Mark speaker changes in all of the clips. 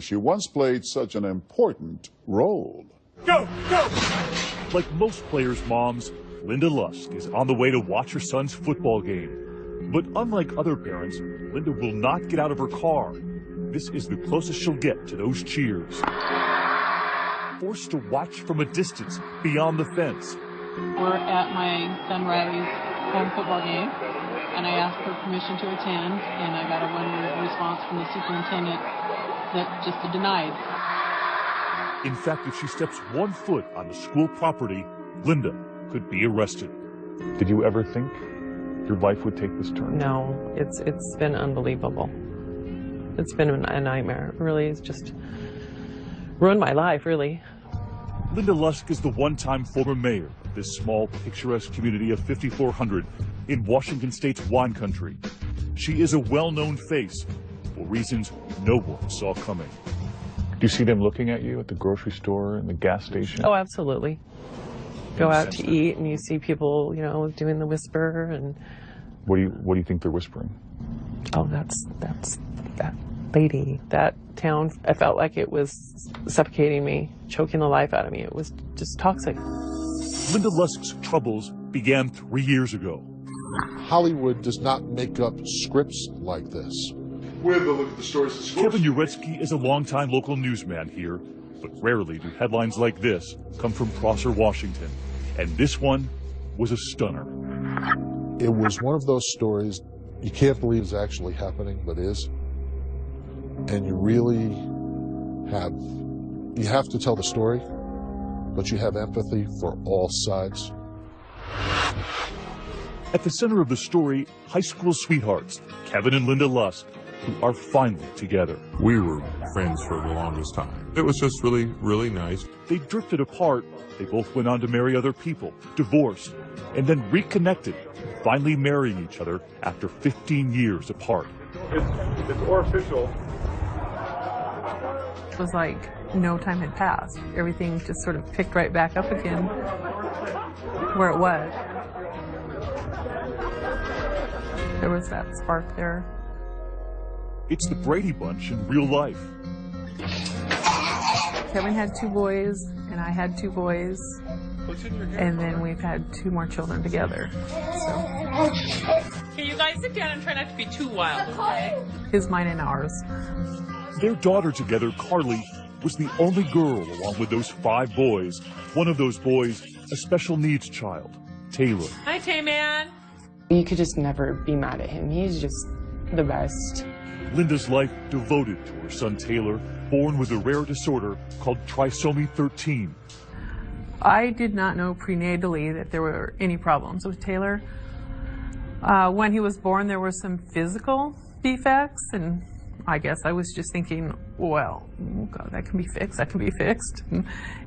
Speaker 1: she once played such an important role.
Speaker 2: Go, go! Like most players' moms, Linda Lusk is on the way to watch her son's football game. But unlike other parents, Linda will not get out of her car. This is the closest she'll get to those cheers. Forced to watch from a distance beyond the fence.
Speaker 3: We're at my son Riley's home football game, and I asked for permission to attend, and I got a one-word response from the superintendent that just denied.
Speaker 2: In fact, if she steps 1 foot on the school property, Linda could be arrested.
Speaker 4: Did you ever think your life would take this turn?
Speaker 5: No, it's been unbelievable. It's been a nightmare. Really, it's just ruined my life, really.
Speaker 2: Linda Lusk is the one-time former mayor of this small, picturesque community of 5,400 in Washington State's wine country. She is a well-known face for reasons no one saw coming.
Speaker 4: Do you see them looking at you at the grocery store and the gas station?
Speaker 5: Oh, absolutely. Go out to eat and you see people, you know, doing the whisper and...
Speaker 4: What do you think they're whispering?
Speaker 5: Oh, that's that lady. That town, I felt like it was suffocating me, choking the life out of me. It was just toxic.
Speaker 2: Linda Lusk's troubles began 3 years ago.
Speaker 6: Hollywood does not make up scripts like this.
Speaker 1: We have to look at the stories in schools.
Speaker 2: Kevin Uretsky is a longtime local newsman here, but rarely do headlines like this come from Prosser, Washington. And this one was a stunner.
Speaker 6: It was one of those stories you can't believe is actually happening, but is. And you really have to tell the story, but you have empathy for all sides.
Speaker 2: At the center of the story, high school sweethearts, Kevin and Linda Lusk, who are finally together.
Speaker 7: We were friends for the longest time. It was just really, really nice.
Speaker 2: They drifted apart. They both went on to marry other people, divorced, and then reconnected, finally marrying each other after 15 years apart.
Speaker 4: It's official.
Speaker 8: It was like no time had passed. Everything just sort of picked right back up again where it was. There was that spark there.
Speaker 2: It's the Brady Bunch in real life.
Speaker 8: Kevin had 2 boys, and I had 2 boys, and then we've had 2 more children together. So.
Speaker 3: Can you guys sit down and try not to be too wild, okay?
Speaker 8: His, mine, and ours.
Speaker 2: Their daughter together, Carly, was the only girl along with those 5 boys. One of those boys, a special needs child, Taylor.
Speaker 3: Hi, Tay-Man.
Speaker 9: You could just never be mad at him. He's just the best.
Speaker 2: Linda's life devoted to her son Taylor, born with a rare disorder called trisomy 13.
Speaker 8: I did not know prenatally that there were any problems with Taylor. When he was born, there were some physical defects, and I guess I was just thinking, well, oh God, that can be fixed, that can be fixed.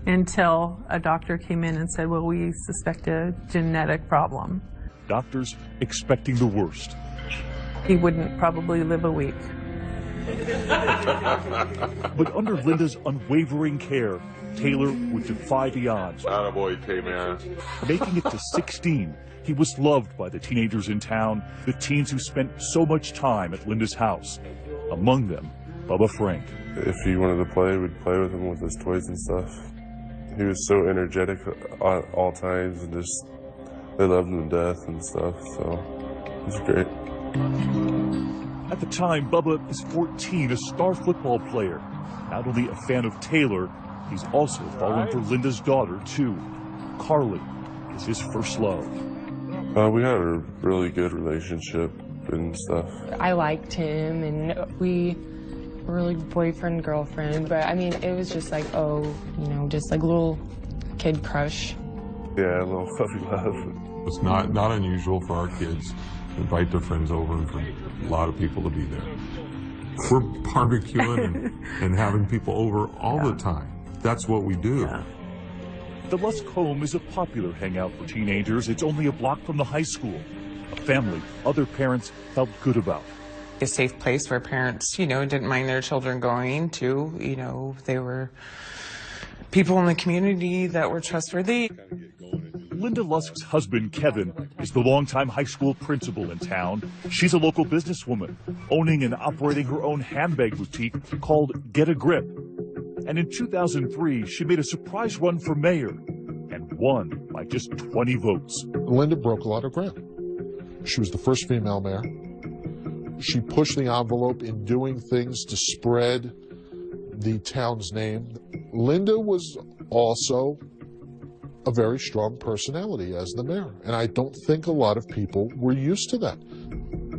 Speaker 8: Until a doctor came in and said, well, we suspect a genetic problem.
Speaker 2: Doctors expecting the worst.
Speaker 8: He wouldn't probably live a week.
Speaker 2: But under Linda's unwavering care, Taylor would defy the odds.
Speaker 7: Attaboy, Tay-Man.
Speaker 2: Making it to 16, he was loved by the teenagers in town, the teens who spent so much time at Linda's house. Among them, Bubba Frank.
Speaker 10: If he wanted to play, we'd play with him with his toys and stuff. He was so energetic at all times, and just, they loved him to death and stuff, so it was great.
Speaker 2: At the time, Bubba is 14, a star football player. Not only a fan of Taylor, he's also fallen for Linda's daughter, too. Carly is his first love.
Speaker 10: We had a really good relationship and stuff.
Speaker 9: I liked him, and we were really boyfriend, girlfriend. But I mean, it was just like, oh, you know, just like a little kid crush.
Speaker 10: Yeah, a little puppy love.
Speaker 7: It's not unusual for our kids to invite their friends over and for a lot of people to be there. We're barbecuing and having people over all the time. That's what we do.
Speaker 2: Yeah. The Lusk home is a popular hangout for teenagers. It's only a block from the high school. A family other parents felt good about.
Speaker 11: A safe place where parents, you know, didn't mind their children going to. You know, they were people in the community that were trustworthy.
Speaker 2: Linda Lusk's husband, Kevin, is the longtime high school principal in town. She's a local businesswoman, owning and operating her own handbag boutique called Get a Grip. And in 2003, she made a surprise run for mayor and won by just 20 votes.
Speaker 6: Linda broke a lot of ground. She was the first female mayor. She pushed the envelope in doing things to spread the town's name. Linda was also a very strong personality as the mayor, and I don't think a lot of people were used to that.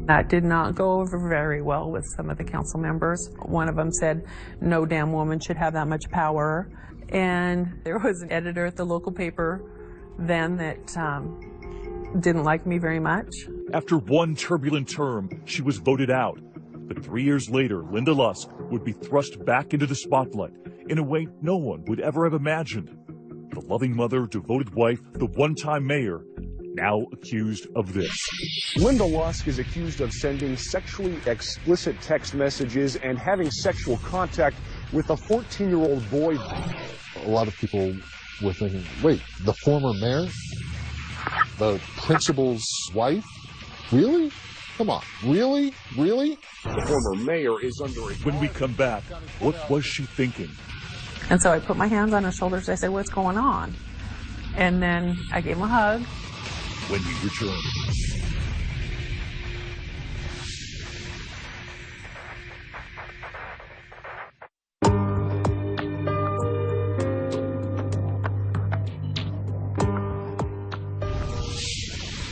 Speaker 8: That did not go over very well with some of the council members. One of them said, no damn woman should have that much power. And there was an editor at the local paper then that didn't like me very much.
Speaker 2: After one turbulent term, she was voted out. But 3 years later, Linda Lusk would be thrust back into the spotlight in a way no one would ever have imagined. The loving mother, devoted wife, the one-time mayor, now accused of this.
Speaker 12: Linda Lusk is accused of sending sexually explicit text messages and having sexual contact with a 14-year-old boy.
Speaker 6: A lot of people were thinking, wait, the former mayor? The principal's wife? Really? Come on, really? Really?
Speaker 12: The former mayor is under a...
Speaker 2: When we come back, what was she thinking?
Speaker 8: And so I put my hands on his shoulders. I said, what's going on? And then I gave him a hug.
Speaker 2: When we return.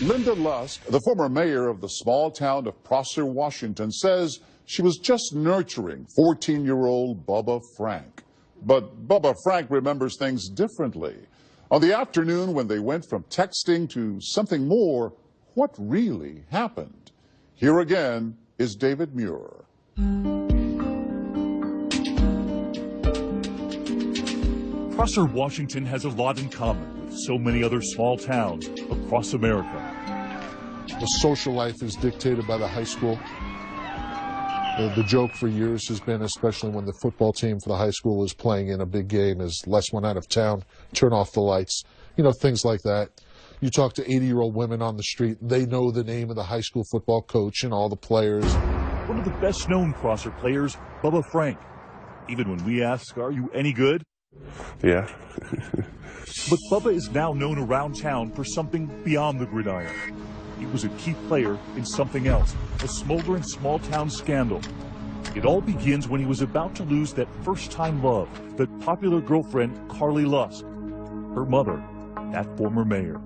Speaker 1: Linda Lusk, the former mayor of the small town of Prosser, Washington, says she was just nurturing 14-year-old Bubba Frank. But Bubba Frank remembers things differently. On the afternoon when they went from texting to something more, what really happened? Here again is David Muir.
Speaker 2: Prosser, Washington has a lot in common with so many other small towns across America.
Speaker 6: The social life is dictated by the high school. The joke for years has been, especially when the football team for the high school is playing in a big game, is let's one out of town, turn off the lights, you know, things like that. You talk to 80-year-old women on the street, they know the name of the high school football coach and all the players.
Speaker 2: One of the best-known Prosser players, Bubba Frank. Even when we ask, are you any good?
Speaker 10: Yeah.
Speaker 2: But Bubba is now known around town for something beyond the gridiron. He was a key player in something else, a smoldering small-town scandal. It all begins when he was about to lose that first-time love, that popular girlfriend, Carly Lusk. Her mother, that former mayor.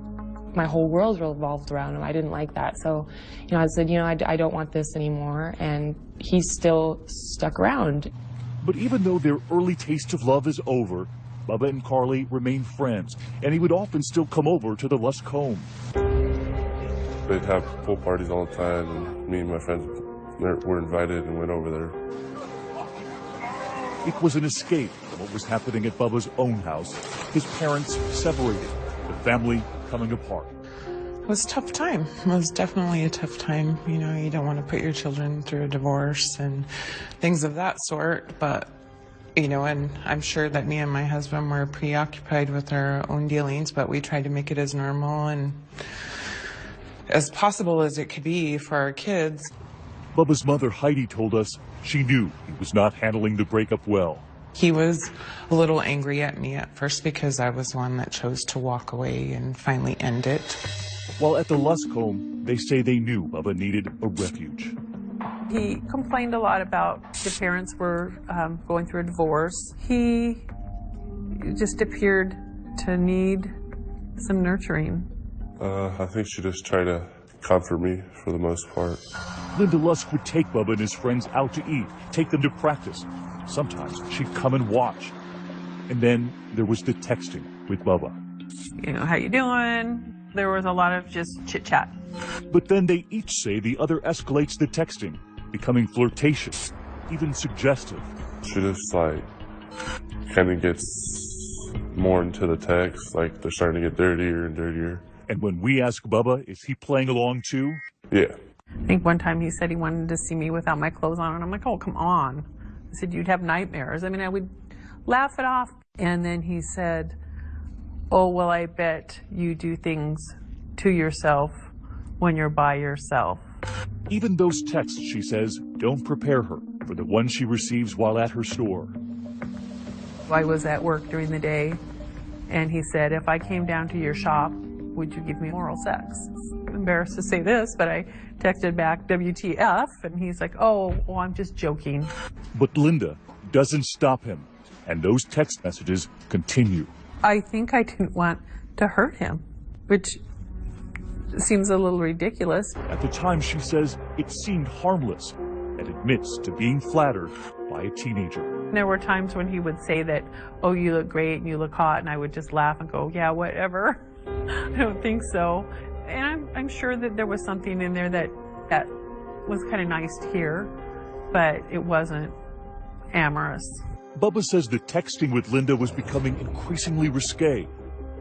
Speaker 9: My whole world revolved around him. I didn't like that. So, I said, I don't want this anymore. And he still stuck around.
Speaker 2: But even though their early taste of love is over, Bubba and Carly remain friends, and he would often still come over to the Lusk home.
Speaker 10: They'd have pool parties all the time, and me and my friends were invited and went over there.
Speaker 2: It was an escape from what was happening at Bubba's own house. His parents separated, the family coming apart.
Speaker 11: It was a tough time. It was definitely a tough time. You don't want to put your children through a divorce and things of that sort, but and I'm sure that me and my husband were preoccupied with our own dealings, but we tried to make it as normal and as possible as it could be for our kids.
Speaker 2: Bubba's mother, Heidi, told us she knew he was not handling the breakup well.
Speaker 11: He was a little angry at me at first because I was one that chose to walk away and finally end it.
Speaker 2: While at the Lusk home, they say they knew Bubba needed a refuge.
Speaker 8: He complained a lot about the parents were going through a divorce. He just appeared to need some nurturing.
Speaker 10: I think she just tried to comfort me for the most part.
Speaker 2: Linda Lusk would take Bubba and his friends out to eat, take them to practice. Sometimes she'd come and watch. And then there was the texting with Bubba.
Speaker 8: How you doing? There was a lot of just chit-chat.
Speaker 2: But then they each say the other escalates the texting, becoming flirtatious, even suggestive.
Speaker 10: She just kind of gets more into the text, like they're starting to get dirtier and dirtier.
Speaker 2: And when we ask Bubba, is he playing along too?
Speaker 10: Yeah.
Speaker 8: I think one time he said he wanted to see me without my clothes on, and I'm like, oh, come on. I said, you'd have nightmares. I would laugh it off. And then he said, "Oh, well, I bet you do things to yourself when you're by yourself."
Speaker 2: Even those texts, she says, don't prepare her for the one she receives while at her store.
Speaker 8: I was at work during the day, and he said, "If I came down to your shop, would you give me oral sex?" I'm embarrassed to say this, but I texted back, "WTF?" And he's like, "Oh, well, I'm just joking."
Speaker 2: But Linda doesn't stop him, and those text messages continue.
Speaker 8: I think I didn't want to hurt him, which seems a little ridiculous.
Speaker 2: At the time, she says it seemed harmless and admits to being flattered by a teenager.
Speaker 8: There were times when he would say that, "Oh, you look great and you look hot," and I would just laugh and go, "Yeah, whatever." I don't think so. And I'm sure that there was something in there that was kind of nice to hear, but it wasn't amorous.
Speaker 2: Bubba says the texting with Linda was becoming increasingly risque,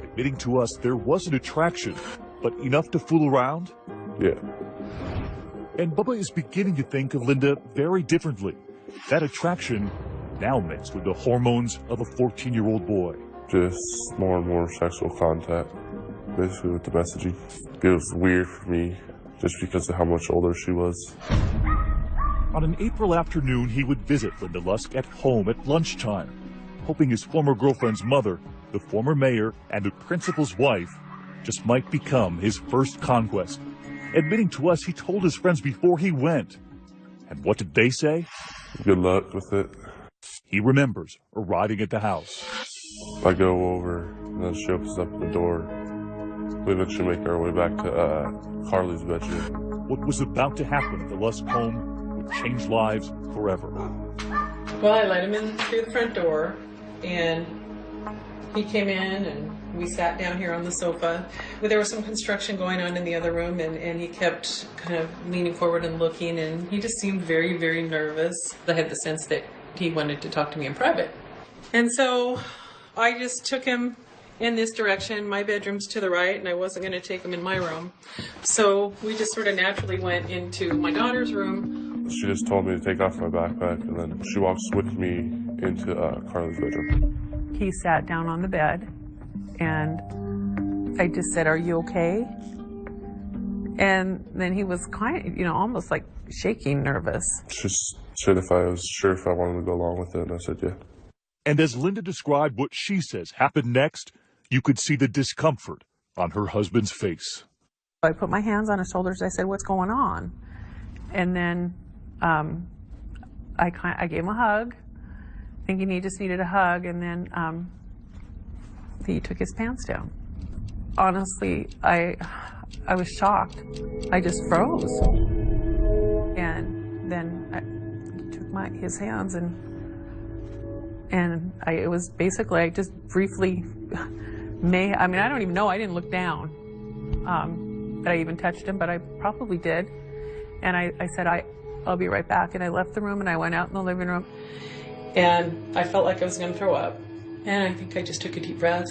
Speaker 2: admitting to us there was an attraction, but enough to fool around?
Speaker 10: Yeah.
Speaker 2: And Bubba is beginning to think of Linda very differently. That attraction now mixed with the hormones of a 14-year-old boy.
Speaker 10: Just more and more sexual contact, basically with the messaging. It was weird for me just because of how much older she was.
Speaker 2: On an April afternoon, he would visit Linda Lusk at home at lunchtime, hoping his former girlfriend's mother, the former mayor, and the principal's wife just might become his first conquest. Admitting to us he told his friends before he went. And what did they say?
Speaker 10: Good luck with it.
Speaker 2: He remembers arriving at the house.
Speaker 10: I go over, and then she opens up the door. We eventually make our way back to Carly's bedroom.
Speaker 2: What was about to happen at the Lusk home would change lives forever.
Speaker 8: Well, I let him in through the front door, and he came in, and we sat down here on the sofa. There was some construction going on in the other room, and he kept kind of leaning forward and looking, and he just seemed very, very nervous. I had the sense that he wanted to talk to me in private. And so I just took him in this direction. My bedroom's to the right, and I wasn't going to take him in my room. So we just sort of naturally went into my daughter's room.
Speaker 10: She just told me to take off my backpack, and then she walks with me into Carly's bedroom.
Speaker 8: He sat down on the bed, and I just said, "Are you okay?" And then he was kind of, almost like shaking, nervous.
Speaker 10: She said if I was sure if I wanted to go along with it, and I said yeah.
Speaker 2: And as Linda described what she says happened next, you could see the discomfort on her husband's face.
Speaker 8: I put my hands on his shoulders. I said, "What's going on?" And then I gave him a hug, thinking he just needed a hug, and then he took his pants down. Honestly, I was shocked. I just froze. And then I took his hands, and it was basically, I just briefly I don't even know, I didn't look down that I even touched him, but I probably did. And I said, I'll be right back. And I left the room, and I went out in the living room, and I felt like I was going to throw up. And I think I just took a deep breath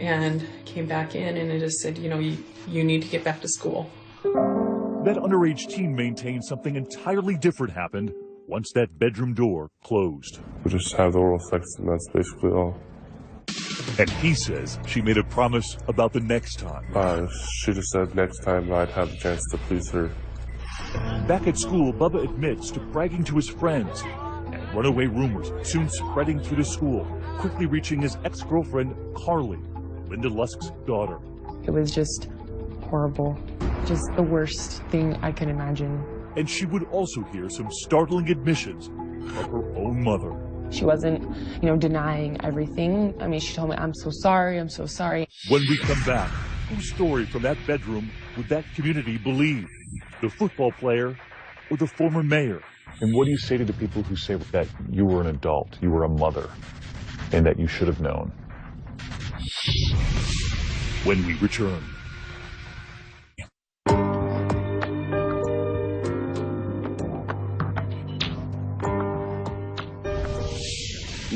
Speaker 8: and came back in, and I just said, you need to get back to school.
Speaker 2: That underage teen maintained something entirely different happened once that bedroom door closed.
Speaker 10: We just have the oral sex, and that's basically all.
Speaker 2: And he says she made a promise about the next time.
Speaker 10: She just said next time I'd have the chance to please her.
Speaker 2: Back at school, Bubba admits to bragging to his friends, and runaway rumors soon spreading through the school, quickly reaching his ex-girlfriend, Carly, Linda Lusk's daughter.
Speaker 9: It was just horrible. Just the worst thing I can imagine.
Speaker 2: And she would also hear some startling admissions of her own mother.
Speaker 9: She wasn't, denying everything. I mean, she told me, I'm so sorry.
Speaker 2: When we come back, whose story from that bedroom would that community believe? The football player or the former mayor?
Speaker 4: And what do you say to the people who say that you were an adult, you were a mother, and that you should have known?
Speaker 2: When we return.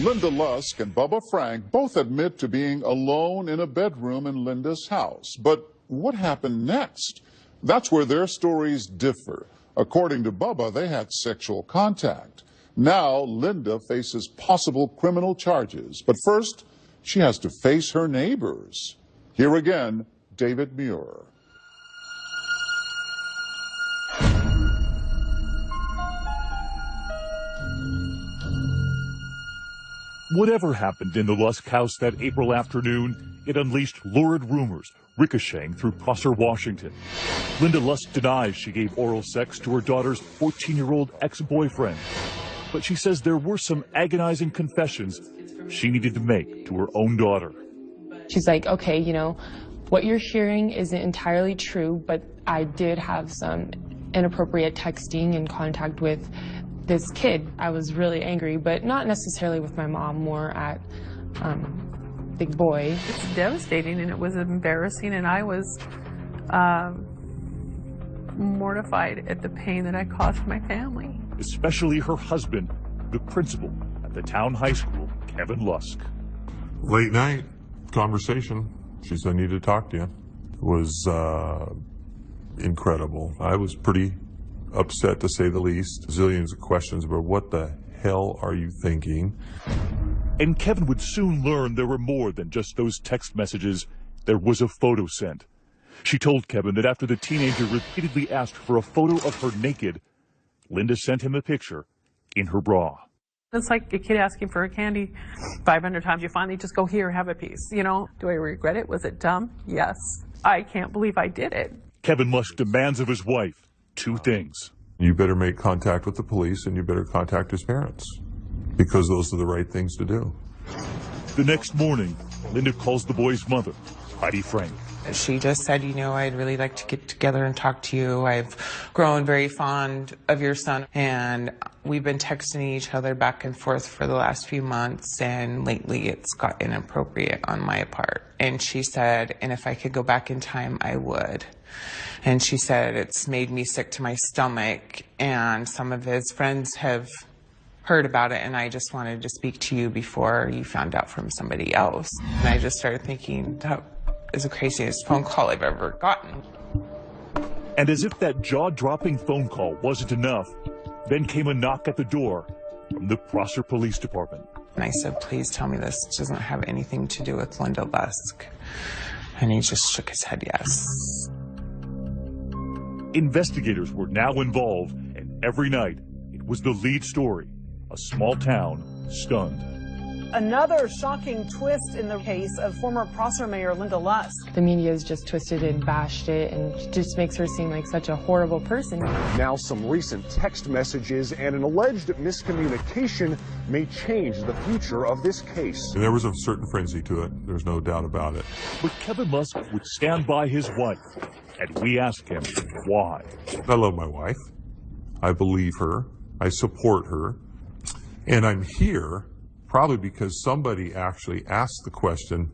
Speaker 1: Linda Lusk and Bubba Frank both admit to being alone in a bedroom in Linda's house. But what happened next? That's where their stories differ. According to Bubba, they had sexual contact. Now, Linda faces possible criminal charges. But first, she has to face her neighbors. Here again, David Muir.
Speaker 2: Whatever happened in the Lusk house that April afternoon, it unleashed lurid rumors ricocheting through Prosser, Washington. Linda Lusk denies she gave oral sex to her daughter's 14-year-old ex-boyfriend. But she says there were some agonizing confessions she needed to make to her own daughter.
Speaker 9: She's like, okay, you know, what you're hearing isn't entirely true, but I did have some inappropriate texting and contact with this kid. I was really angry, but not necessarily with my mom, more at Big Boy.
Speaker 8: It's devastating and it was embarrassing, and I was mortified at the pain that I caused my family.
Speaker 2: Especially her husband, the principal at the town high school, Kevin Lusk.
Speaker 7: Late night conversation. She said, I need to talk to you. It was incredible. I was pretty upset, to say the least. Zillions of questions about what the hell are you thinking?
Speaker 2: And Kevin would soon learn there were more than just those text messages. There was a photo sent. She told Kevin that after the teenager repeatedly asked for a photo of her naked, Linda sent him a picture in her bra.
Speaker 8: It's like a kid asking for a candy 500 times. You finally just go, here, have a piece. You know, do I regret it? Was it dumb? Yes. I can't believe I did it.
Speaker 2: Kevin Lusk demands of his wife two things.
Speaker 7: You better make contact with the police and you better contact his parents, because those are the right things to do.
Speaker 2: The next morning, Linda calls the boy's mother, Heidi Frank.
Speaker 11: She just said, you know, I'd really like to get together and talk to you. I've grown very fond of your son, and we've been texting each other back and forth for the last few months, and lately it's got inappropriate on my part. And she said, and if I could go back in time, I would. And she said, it's made me sick to my stomach, and some of his friends have heard about it, and I just wanted to speak to you before you found out from somebody else. And I just started thinking, that is the craziest phone call I've ever gotten.
Speaker 2: And as if that jaw-dropping phone call wasn't enough, then came a knock at the door from the Prosser Police Department.
Speaker 11: And I said, please tell me this doesn't have anything to do with Linda Lusk. And he just shook his head yes.
Speaker 2: Investigators were now involved, and every night it was the lead story. A small town stunned.
Speaker 13: Another shocking twist in the case of former Prosser Mayor Linda Lusk.
Speaker 9: The media has just twisted and bashed it and just makes her seem like such a horrible person.
Speaker 12: Now some recent text messages and an alleged miscommunication may change the future of this case.
Speaker 7: And there was a certain frenzy to it. There's no doubt about it.
Speaker 2: But Kevin Lusk would stand by his wife, and we asked him why.
Speaker 7: I love my wife. I believe her. I support her. And I'm here probably because somebody actually asked the question,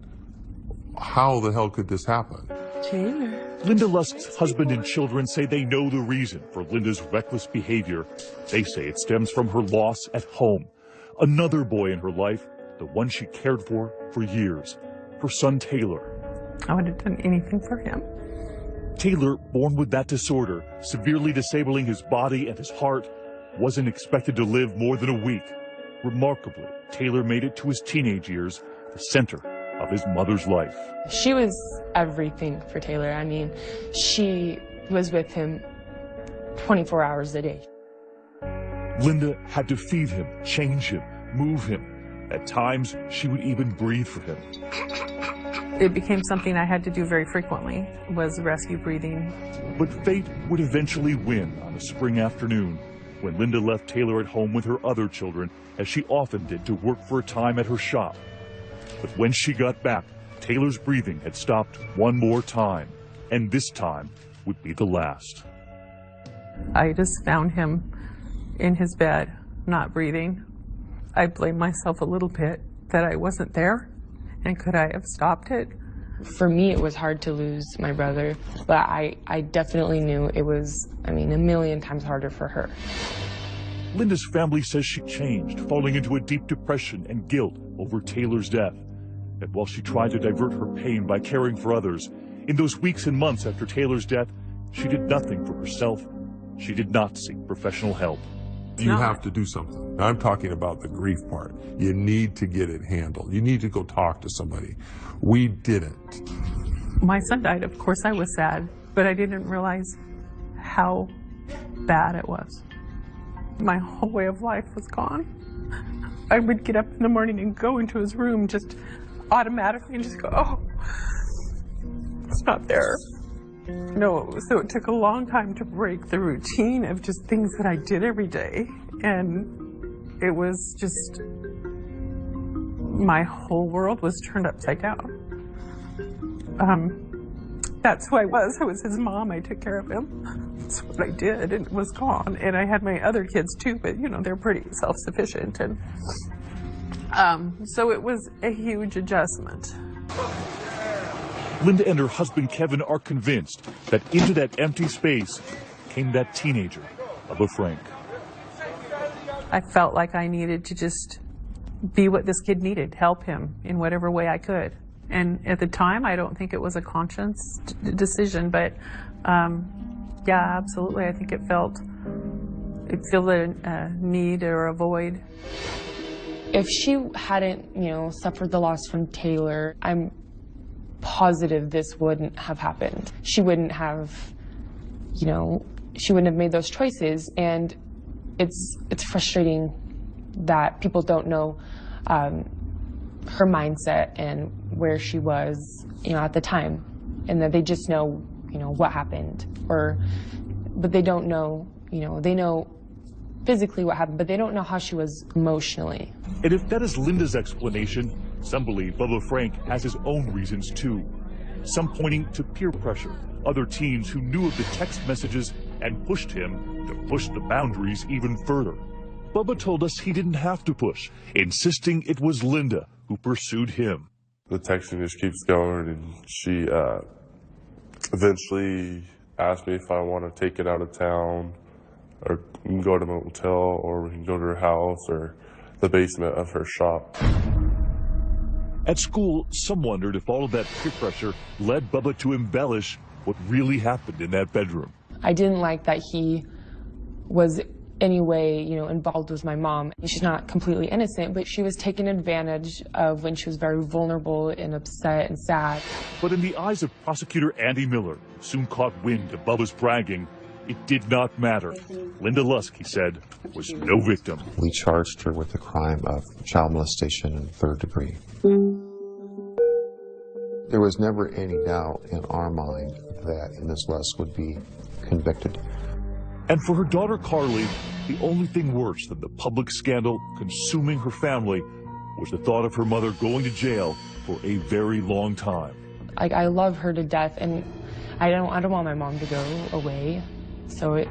Speaker 7: how the hell could this happen?
Speaker 8: Taylor.
Speaker 2: Linda Lusk's husband and children say they know the reason for Linda's reckless behavior. They say it stems from her loss at home. Another boy in her life, the one she cared for years, her son Taylor.
Speaker 8: I would have done anything for him.
Speaker 2: Taylor, born with that disorder, severely disabling his body and his heart, wasn't expected to live more than a week. Remarkably, Taylor made it to his teenage years, the center of his mother's life.
Speaker 9: She was everything for Taylor. I mean, she was with him 24 hours a day.
Speaker 2: Linda had to feed him, change him, move him. At times, she would even breathe for him.
Speaker 8: It became something I had to do very frequently, was rescue breathing.
Speaker 2: But fate would eventually win on a spring afternoon when Linda left Taylor at home with her other children, as she often did, to work for a time at her shop. But when she got back, Taylor's breathing had stopped one more time, and this time would be the last.
Speaker 8: I just found him in his bed, not breathing. I blame myself a little bit that I wasn't there, and could I have stopped it?
Speaker 9: For me, it was hard to lose my brother, but I definitely knew it was, a million times harder for her.
Speaker 2: Linda's family says she changed, falling into a deep depression and guilt over Taylor's death. And while she tried to divert her pain by caring for others, in those weeks and months after Taylor's death, she did nothing for herself. She did not seek professional help.
Speaker 7: You have to do something. I'm talking about the grief part. You need to get it handled. You need to go talk to somebody. We didn't.
Speaker 8: My son died. Of course I was sad, but I didn't realize how bad it was. My whole way of life was gone. I would get up in the morning and go into his room just automatically and just go, oh, it's not there. No, so it took a long time to break the routine of just things that I did every day. And it was just, my whole world was turned upside down. That's who I was. I was his mom. I took care of him. That's what I did, and it was gone. And I had my other kids too, but you know, they're pretty self-sufficient. And so it was a huge adjustment.
Speaker 2: Linda and her husband Kevin are convinced that into that empty space came that teenager, Bubba Frank.
Speaker 8: I felt like I needed to just be what this kid needed, help him in whatever way I could. And at the time, I don't think it was a conscious decision, but yeah, absolutely. I think it felt a need or a void.
Speaker 9: If she hadn't, suffered the loss from Taylor, I'm positive this wouldn't have happened. She wouldn't have, she wouldn't have made those choices. And it's frustrating that people don't know her mindset and where she was, at the time, and that they just know, what happened, but they don't know, they know physically what happened, but they don't know how she was emotionally.
Speaker 2: And if that is Linda's explanation, some believe Bubba Frank has his own reasons too. Some pointing to peer pressure, other teens who knew of the text messages and pushed him to push the boundaries even further. Bubba told us he didn't have to push, insisting it was Linda who pursued him.
Speaker 10: The texting just keeps going, and she eventually asked me if I want to take it out of town, or go to a motel, or we can go to her house or the basement of her shop.
Speaker 2: At school, some wondered if all of that peer pressure led Bubba to embellish what really happened in that bedroom.
Speaker 9: I didn't like that he was any way, involved with my mom. She's not completely innocent, but she was taken advantage of when she was very vulnerable and upset and sad.
Speaker 2: But in the eyes of prosecutor Andy Miller, who soon caught wind of Bubba's bragging, it did not matter. Linda Lusk, he said, was no victim.
Speaker 14: We charged her with the crime of child molestation in third degree. There was never any doubt in our mind that Ms. Lusk would be convicted.
Speaker 2: And for her daughter Carly, the only thing worse than the public scandal consuming her family was the thought of her mother going to jail for a very long time.
Speaker 9: I love her to death, and I don't want my mom to go away. So it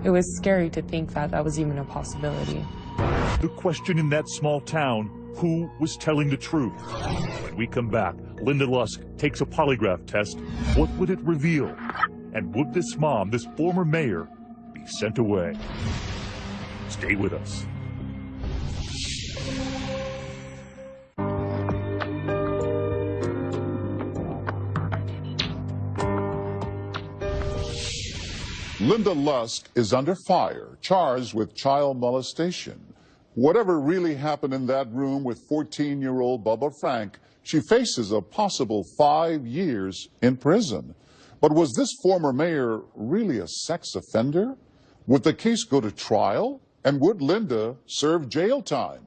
Speaker 9: was scary to think that that was even a possibility.
Speaker 2: The question in that small town, who was telling the truth? When we come back, Linda Lusk takes a polygraph test. What would it reveal? And would this mom, this former mayor, be sent away? Stay with us.
Speaker 1: Linda Lusk is under fire, charged with child molestation. Whatever really happened in that room with 14-year-old Bubba Frank, she faces a possible 5 years in prison. But was this former mayor really a sex offender? Would the case go to trial? And would Linda serve jail time?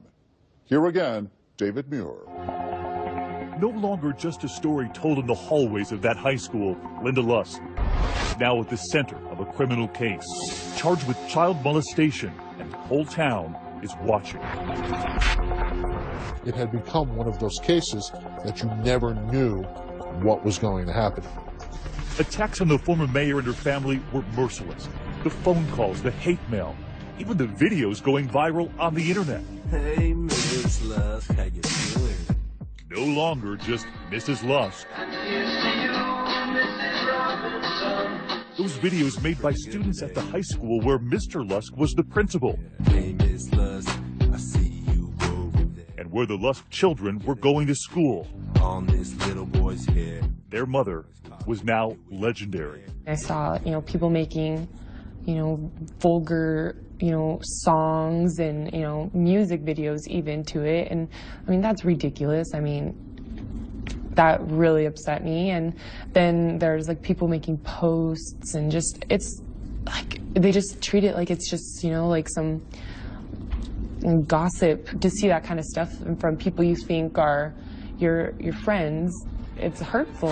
Speaker 1: Here again, David Muir.
Speaker 2: No longer just a story told in the hallways of that high school, Linda Lusk is now at the center of a criminal case, charged with child molestation, and the whole town is watching.
Speaker 6: It had become one of those cases that you never knew what was going to happen.
Speaker 2: Attacks on the former mayor and her family were merciless. The phone calls, the hate mail, even the videos going viral on the internet.
Speaker 15: Hey, Mrs. Lusk, how you doing?
Speaker 2: No longer just Mrs. Lusk. Those videos made by students at the high school where Mr. Lusk was the principal.
Speaker 15: Hey, Miss Lusk, I see you over there.
Speaker 2: And where the Lusk children were going to school.
Speaker 15: On this little boy's head.
Speaker 2: Their mother was now legendary.
Speaker 9: I saw, people making vulgar, songs and, music videos even to it. And I mean, that's ridiculous. I mean, that really upset me. And then there's like people making posts and just, it's like, they just treat it like it's just, like some gossip. To see that kind of stuff from people you think are your friends, it's hurtful.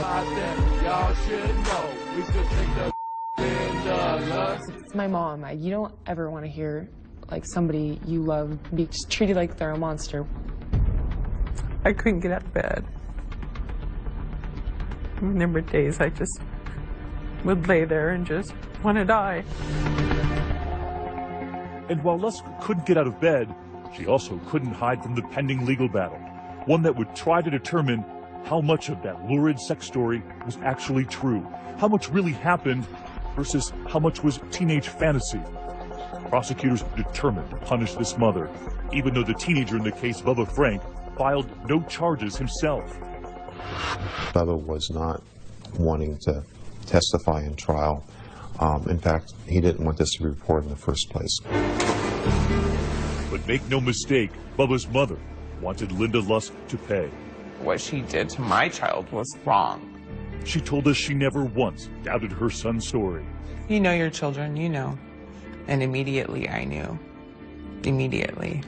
Speaker 9: It's my mom. You don't ever want to hear like somebody you love be treated like they're a monster.
Speaker 8: I couldn't get out of bed. There were days I just would lay there and just want to die.
Speaker 2: And while Lusk couldn't get out of bed, she also couldn't hide from the pending legal battle, one that would try to determine how much of that lurid sex story was actually true, how much really happened versus how much was teenage fantasy. Prosecutors determined to punish this mother, even though the teenager in the case, Bubba Frank, filed no charges himself.
Speaker 14: Bubba was not wanting to testify in trial. In fact, he didn't want this to be reported in the first place.
Speaker 2: But make no mistake, Bubba's mother wanted Linda Lusk to pay.
Speaker 11: What she did to my child was wrong.
Speaker 2: She told us she never once doubted her son's story.
Speaker 11: You know your children, you know. And immediately I knew. Immediately.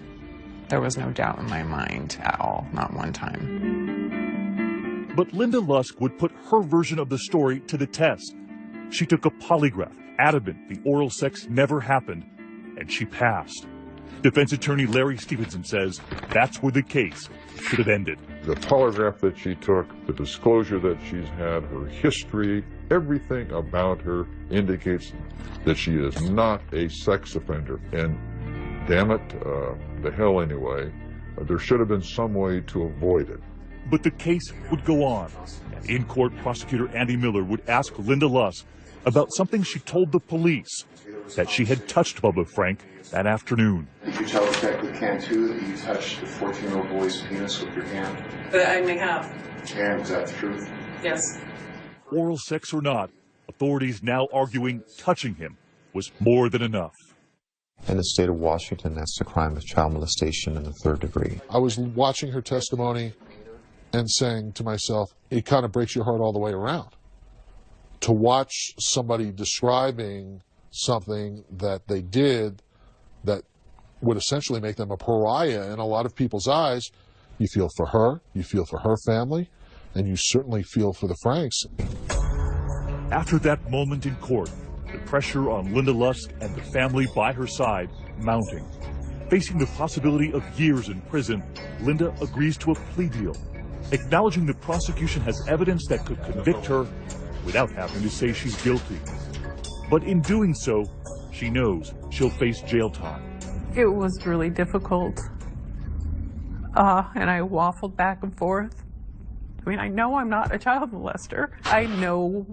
Speaker 11: There was no doubt in my mind at all, not one time.
Speaker 2: But Linda Lusk would put her version of the story to the test. She took a polygraph, adamant the oral sex never happened, and she passed. Defense attorney Larry Stevenson says that's where the case should have ended.
Speaker 16: The polygraph that she took, the disclosure that she's had, her history, everything about her indicates that she is not a sex offender. And damn it, the hell anyway, there should have been some way to avoid it.
Speaker 2: But the case would go on. In court, prosecutor Andy Miller would ask Linda Lusk about something she told the police, that she had touched Bubba Frank that afternoon.
Speaker 17: Did you tell Detective Cantu that you touched the 14-year-old boy's penis with your hand?
Speaker 8: I may have.
Speaker 17: And is that the truth?
Speaker 8: Yes.
Speaker 2: Oral sex or not, authorities now arguing touching him was more than enough.
Speaker 14: In the state of Washington, that's the crime of child molestation in the 3rd degree.
Speaker 6: I was watching her testimony and saying to myself, it kind of breaks your heart all the way around. To watch somebody describing something that they did that would essentially make them a pariah in a lot of people's eyes, you feel for her, you feel for her family, and you certainly feel for the Franks.
Speaker 2: After that moment in court, the pressure on Linda Lusk and the family by her side mounting. Facing the possibility of years in prison, Linda agrees to a plea deal, acknowledging the prosecution has evidence that could convict her without having to say she's guilty. But in doing so, she knows she'll face jail time.
Speaker 8: It was really difficult. And I waffled back and forth. I mean, I know I'm not a child molester. I know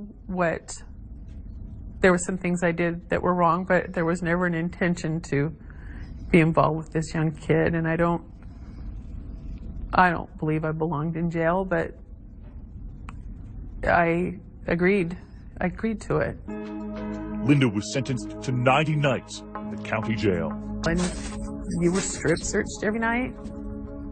Speaker 8: there were some things I did that were wrong, but there was never an intention to be involved with this young kid. And I don't believe I belonged in jail, but I agreed to it.
Speaker 2: Linda was sentenced to 90 nights in the county jail.
Speaker 8: And you were strip searched every night.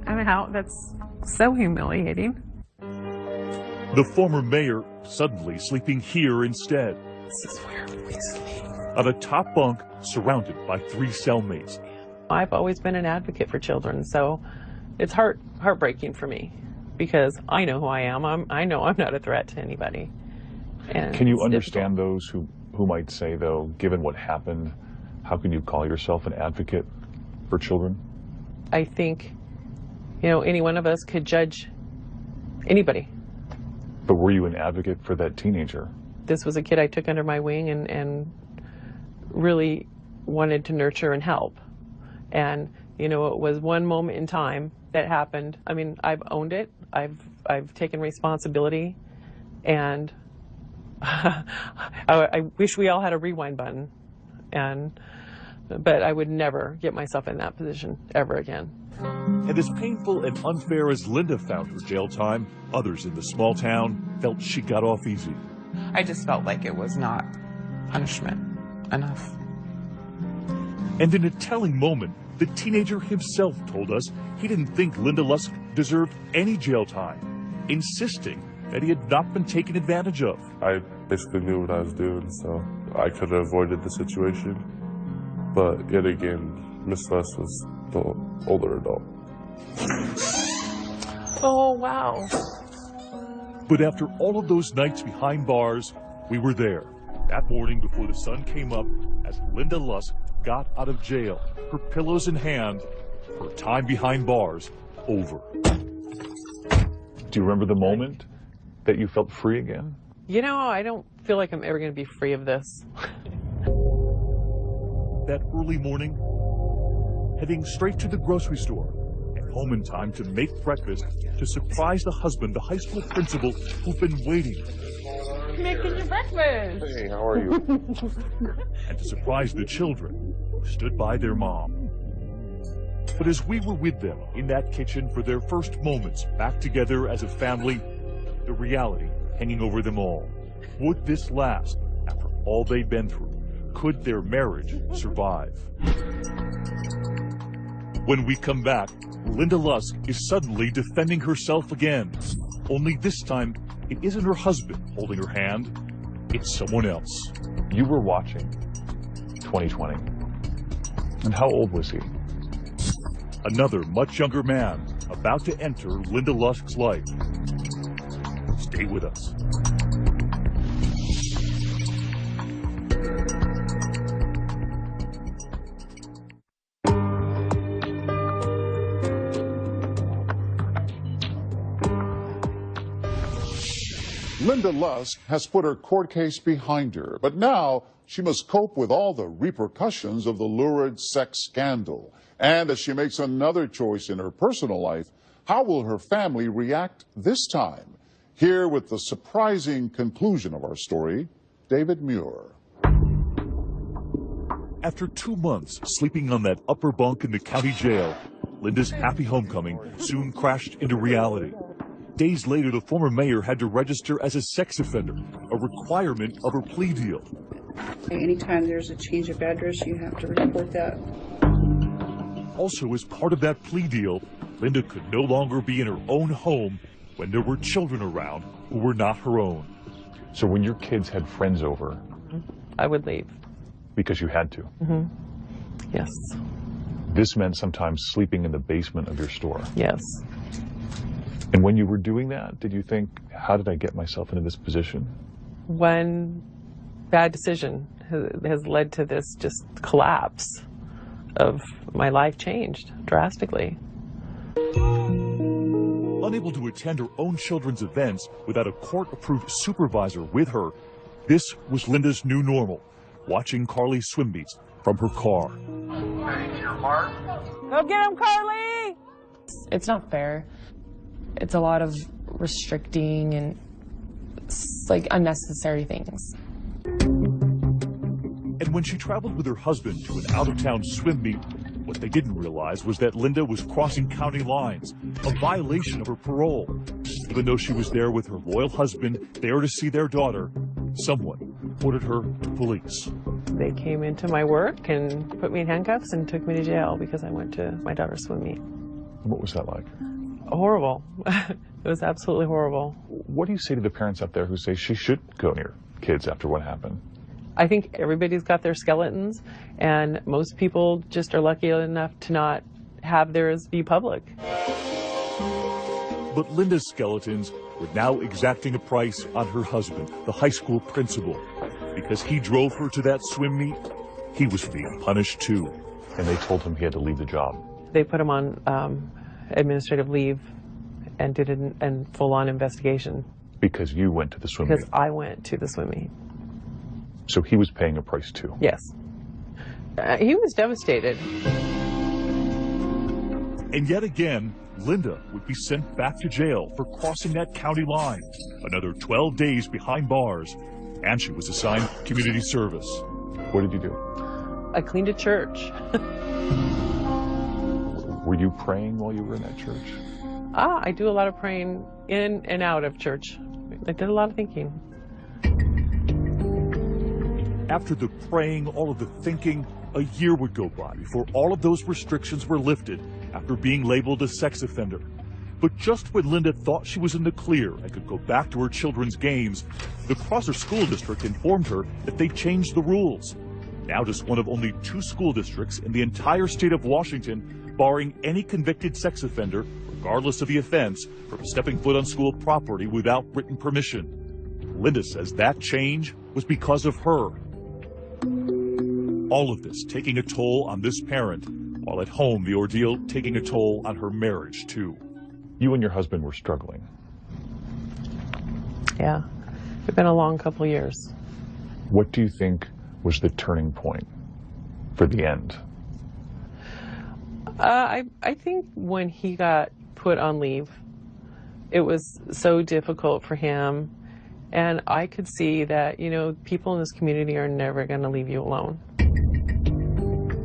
Speaker 8: I mean, that's so humiliating.
Speaker 2: The former mayor suddenly sleeping here instead.
Speaker 8: This is where we sleep.
Speaker 2: On a top bunk surrounded by 3 cellmates.
Speaker 5: I've always been an advocate for children, so it's heartbreaking for me because I know who I am. I know I'm not a threat to anybody. And
Speaker 4: can you understand those who might say, though, given what happened, how can you call yourself an advocate for children?
Speaker 5: I think, any one of us could judge anybody.
Speaker 4: But were you an advocate for that teenager?
Speaker 5: This was a kid I took under my wing and really wanted to nurture and help. And, it was one moment in time that happened. I mean, I've owned it. I've taken responsibility. And I wish we all had a rewind button. But I would never get myself in that position ever again.
Speaker 2: And as painful and unfair as Linda found her jail time, others in the small town felt she got off easy.
Speaker 11: I just felt like it was not punishment enough.
Speaker 2: And in a telling moment, the teenager himself told us he didn't think Linda Lusk deserved any jail time, insisting that he had not been taken advantage of.
Speaker 10: I basically knew what I was doing, so I could have avoided the situation. But yet again, Miss Lusk was the older adult.
Speaker 5: Oh, wow.
Speaker 2: But after all of those nights behind bars, we were there. That morning before the sun came up, as Linda Lusk got out of jail, her pillows in hand, her time behind bars over.
Speaker 4: Do you remember the moment that you felt free again?
Speaker 5: You know, I don't feel like I'm ever going to be free of this.
Speaker 2: That early morning, heading straight to the grocery store and home in time to make breakfast to surprise the husband, the high school principal, who'd been waiting.
Speaker 5: Making your breakfast.
Speaker 10: Hey, how are you?
Speaker 2: And to surprise the children who stood by their mom. But as we were with them in that kitchen for their first moments back together as a family, the reality hanging over them all. Would this last after all they'd been through? Could their marriage survive? When we come back, Linda Lusk is suddenly defending herself again. Only this time, it isn't her husband holding her hand, it's someone else.
Speaker 4: You were watching 2020. And how old was he?
Speaker 2: Another much younger man about to enter Linda Lusk's life. Stay with us.
Speaker 1: Linda Lusk has put her court case behind her, but now she must cope with all the repercussions of the lurid sex scandal. And as she makes another choice in her personal life, how will her family react this time? Here with the surprising conclusion of our story, David Muir.
Speaker 2: After 2 months sleeping on that upper bunk in the county jail, Linda's happy homecoming soon crashed into reality. Days later, the former mayor had to register as a sex offender, a requirement of her plea deal.
Speaker 18: Anytime there's a change of address, you have to report that.
Speaker 2: Also, as part of that plea deal, Linda could no longer be in her own home when there were children around who were not her own.
Speaker 4: So when your kids had friends over,
Speaker 5: I would leave.
Speaker 4: Because you had to?
Speaker 5: Mm-hmm. Yes.
Speaker 4: This meant sometimes sleeping in the basement of your store?
Speaker 5: Yes.
Speaker 4: And when you were doing that, did you think, how did I get myself into this position?
Speaker 5: One bad decision has led to this just collapse of my life changed drastically.
Speaker 2: Unable to attend her own children's events without a court-approved supervisor with her, this was Linda's new normal, watching Carly's swim meets from her car.
Speaker 5: Go get him, Carly!
Speaker 9: It's not fair. It's a lot of restricting and like unnecessary things.
Speaker 2: And when she traveled with her husband to an out-of-town swim meet, what they didn't realize was that Linda was crossing county lines, a violation of her parole. Even though she was there with her loyal husband, there to see their daughter, someone ordered her to police.
Speaker 5: They came into my work and put me in handcuffs and took me to jail because I went to my daughter's swim meet.
Speaker 4: What was that like?
Speaker 5: Horrible. It was absolutely horrible.
Speaker 4: What do you say to the parents out there who say she should go near kids after what happened?
Speaker 5: I think everybody's got their skeletons, and most people just are lucky enough to not have theirs be public.
Speaker 2: But Linda's skeletons were now exacting a price on her husband, the high school principal. Because he drove her to that swim meet, he was being punished too.
Speaker 4: And they told him he had to leave the job.
Speaker 5: They put him on administrative leave and did a full-on investigation.
Speaker 4: Because you went to the swim meet?
Speaker 5: Because I went to the swim meet.
Speaker 4: So he was paying a price too?
Speaker 5: Yes. He was devastated.
Speaker 2: And yet again, Linda would be sent back to jail for crossing that county line. Another 12 days behind bars. And she was assigned community service.
Speaker 4: What did you do?
Speaker 5: I cleaned a church.
Speaker 4: Were you praying while you were in that church?
Speaker 5: I do a lot of praying in and out of church. I did a lot of thinking.
Speaker 2: After the praying, all of the thinking, A year would go by before all of those restrictions were lifted after being labeled a sex offender. But just when Linda thought she was in the clear and could go back to her children's games, the Prosser School District informed her that they changed the rules. Now just one of only 2 school districts in the entire state of Washington barring any convicted sex offender, regardless of the offense, from stepping foot on school property without written permission. Linda says that change was because of her. All of this taking a toll on this parent, while at home the ordeal taking a toll on her marriage too.
Speaker 4: You and your husband were struggling.
Speaker 5: Yeah, it's been a long couple years.
Speaker 4: What do you think was the turning point for the end?
Speaker 5: I think when he got put on leave, it was so difficult for him. And I could see that, you know, people in this community are never going to leave you alone.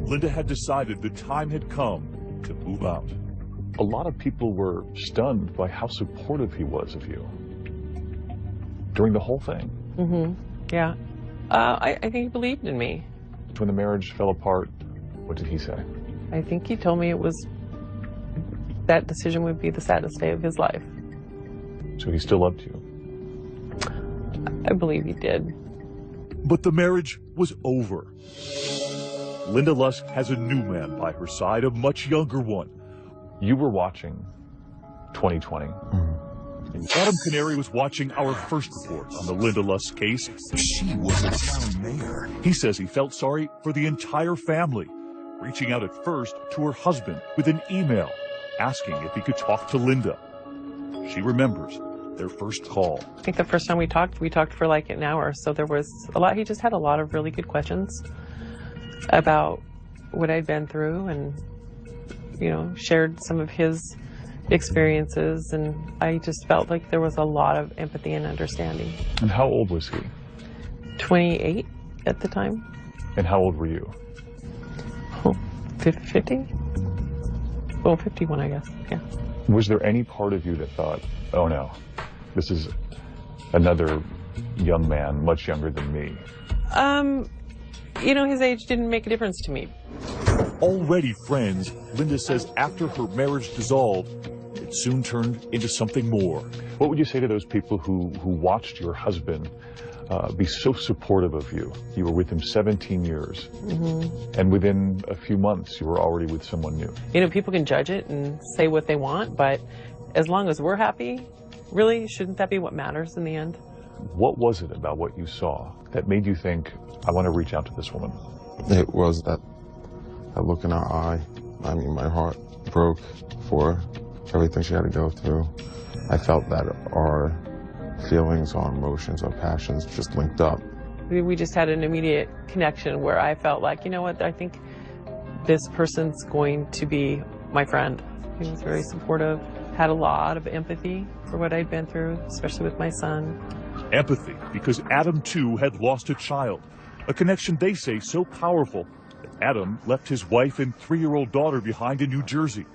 Speaker 2: Linda had decided the time had come to move out.
Speaker 4: A lot of people were stunned by how supportive he was of you during the whole thing.
Speaker 5: Mm-hmm. Yeah. I think he believed in me.
Speaker 4: When the marriage fell apart, what did he say?
Speaker 5: I think he told me that decision would be the saddest day of his life.
Speaker 4: So he still loved you?
Speaker 5: I believe he did.
Speaker 2: But the marriage was over. Linda Lusk has a new man by her side, a much younger one.
Speaker 4: You were watching 2020.
Speaker 2: Adam Canary was watching our first report on the Linda Lusk case.
Speaker 15: She was a town mayor.
Speaker 2: He says he felt sorry for the entire family, reaching out at first to her husband with an email asking if he could talk to Linda. She remembers their first call.
Speaker 5: I think the first time we talked for like an hour, so there was a lot. He just had a lot of really good questions about what I'd been through and, you know, shared some of his experiences, and I just felt like there was a lot of empathy and understanding.
Speaker 4: And how old was he?
Speaker 5: 28 at the time.
Speaker 4: And how old were you?
Speaker 5: Oh, 50? Well, 51, I guess, yeah.
Speaker 4: Was there any part of you that thought, oh no, this is another young man, much younger than me?
Speaker 5: You know, his age didn't make a difference to me.
Speaker 2: Already friends, Linda says after her marriage dissolved, it soon turned into something more.
Speaker 4: What would you say to those people who watched your husband be so supportive of you? You were with him 17 years, and within a few months, you were already with someone new.
Speaker 5: You know, people can judge it and say what they want, but as long as we're happy, really, shouldn't that be what matters in the end?
Speaker 4: What was it about what you saw that made you think, I want to reach out to this woman?
Speaker 10: It was that look in her eye. I mean, my heart broke for everything she had to go through. I felt that our feelings, our emotions, our passions just linked up.
Speaker 5: We just had an immediate connection where I felt like, you know what, I think this person's going to be my friend. He was very supportive, had a lot of empathy for what I'd been through, especially with my son.
Speaker 2: Empathy, because Adam too had lost a child, a connection they say so powerful that Adam left his wife and 3-year-old daughter behind in New Jersey,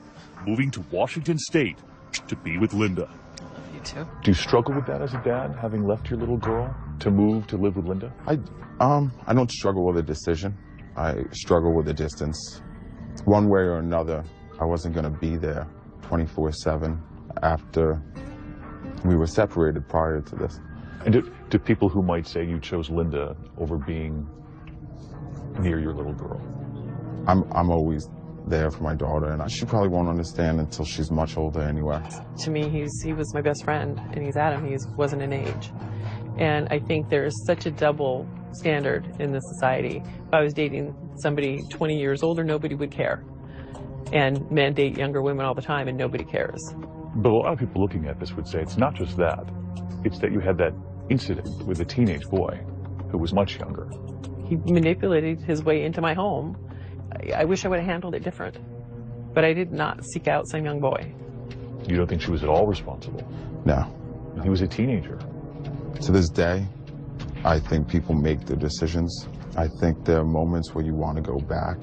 Speaker 2: moving to Washington State to be with Linda.
Speaker 5: You too.
Speaker 4: Do you struggle with that as a dad, having left your little girl to move to live with Linda?
Speaker 10: I don't struggle with a decision. I struggle with the distance. One way or another, I wasn't going to be there 24/7 after we were separated prior to this.
Speaker 4: And to people who might say you chose Linda over being near your little girl?
Speaker 10: I'm always there for my daughter, and she probably won't understand until she's much older anyway.
Speaker 5: To me, he was my best friend, and he's Adam. He wasn't an age. And I think there's such a double standard in this society. If I was dating somebody 20 years older, nobody would care. And men date younger women all the time, and nobody cares.
Speaker 4: But a lot of people looking at this would say it's not just that. It's that you had that incident with a teenage boy who was much younger.
Speaker 5: He manipulated his way into my home. I wish I would have handled it different. But I did not seek out some young boy.
Speaker 4: You don't think she was at all responsible?
Speaker 10: No.
Speaker 4: He was a teenager.
Speaker 10: To this day, I think people make their decisions. I think there are moments where you want to go back,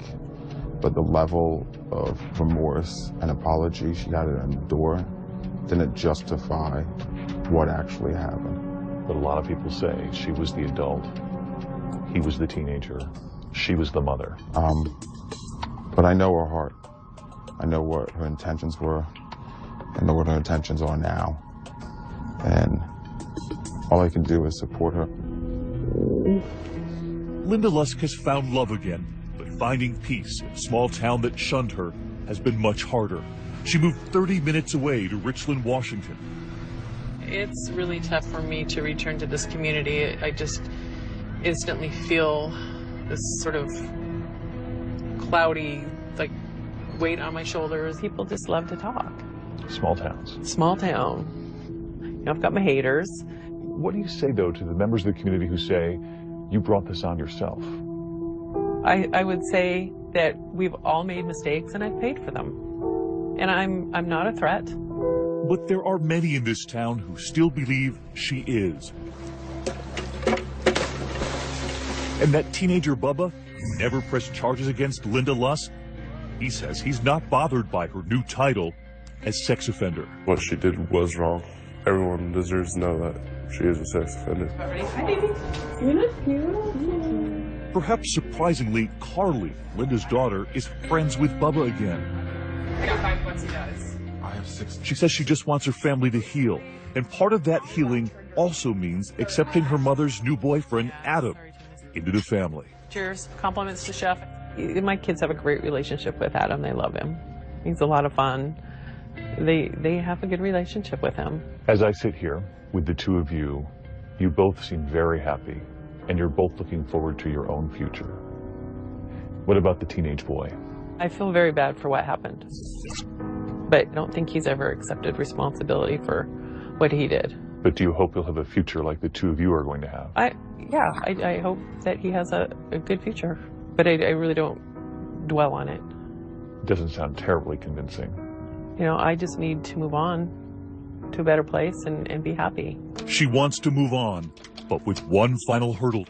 Speaker 10: but the level of remorse and apology she had to endure didn't justify what actually happened.
Speaker 4: But a lot of people say she was the adult, he was the teenager, she was the mother.
Speaker 10: But I know her heart. I know what her intentions were. I know what her intentions are now. And all I can do is support her.
Speaker 2: Linda Lusk has found love again, but finding peace in a small town that shunned her has been much harder. She moved 30 minutes away to Richland, Washington.
Speaker 5: It's really tough for me to return to this community. I just instantly feel this sort of cloudy, like, weight on my shoulders. People just love to talk.
Speaker 4: Small towns.
Speaker 5: Small town. You know, I've got my haters.
Speaker 4: What do you say, though, to the members of the community who say, you brought this on yourself?
Speaker 5: I would say that we've all made mistakes and I've paid for them. And I'm not a threat.
Speaker 2: But there are many in this town who still believe she is. And that teenager Bubba, who never pressed charges against Linda Lusk, he says he's not bothered by her new title as sex offender.
Speaker 19: What she did was wrong. Everyone deserves to know that she is a sex offender.
Speaker 5: Hi, baby. You look cute.
Speaker 2: Perhaps surprisingly, Carly, Linda's daughter, is friends with Bubba again.
Speaker 11: I got 5 once he does.
Speaker 10: I have 6.
Speaker 2: She says she just wants her family to heal. And part of that healing also means accepting her mother's new boyfriend, Adam, into the family.
Speaker 5: Cheers. Compliments to Chef. My kids have a great relationship with Adam. They love him. He's a lot of fun. They have a good relationship with him.
Speaker 4: As I sit here with the two of you, you both seem very happy, and you're both looking forward to your own future. What about the teenage boy?
Speaker 5: I feel very bad for what happened, but I don't think he's ever accepted responsibility for what he did.
Speaker 4: But do you hope he'll have a future like the two of you are going to have?
Speaker 5: I hope that he has a good future, but I really don't dwell on it.
Speaker 4: It doesn't sound terribly convincing.
Speaker 5: You know, I just need to move on to a better place and be happy.
Speaker 2: She wants to move on, but with one final hurdle.